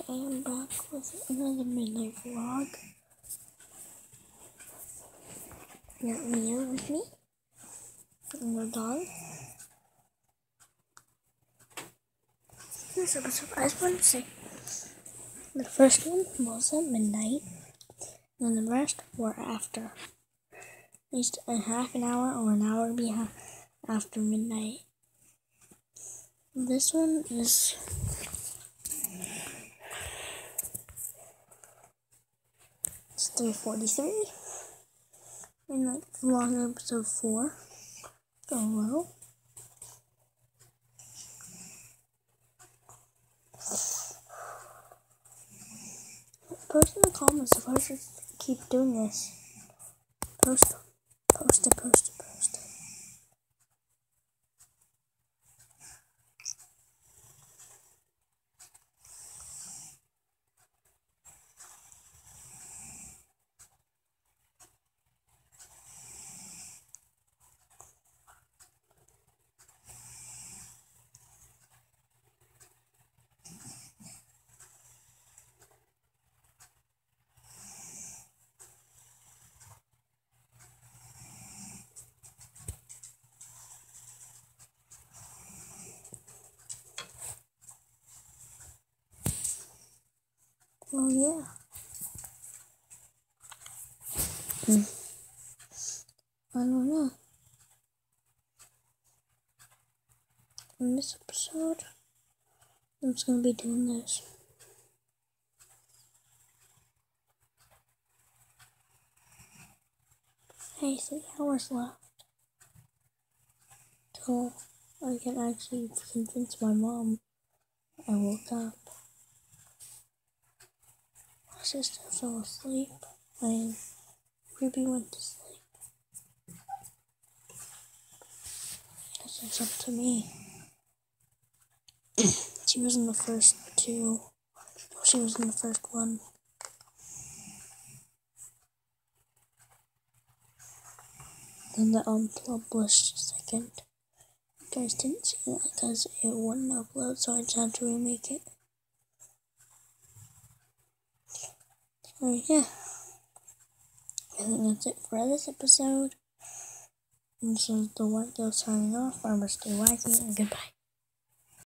I am back with another midnight vlog. I got Mia with me and the dog. This episode, I just want to say, the first one was at midnight, and the rest were after. At least a half an hour or an hour after midnight. This one is it's 3:43. And like vlog episode 4. Go well. Post in the comments if I should keep doing this. Post it. Oh yeah. I don't know. In this episode, I'm just gonna be doing this. Hey, 3 hours left till I can actually convince my mom I woke up. My sister fell asleep when Ruby went to sleep. Guess it's up to me. She was in the first two. She was in the first one. Then the unpublished second. You guys didn't see that because it wouldn't upload, so I just had to remake it. So yeah. I think that's it for this episode. And this is the White Ghost signing off. Farmers stay wacky and goodbye.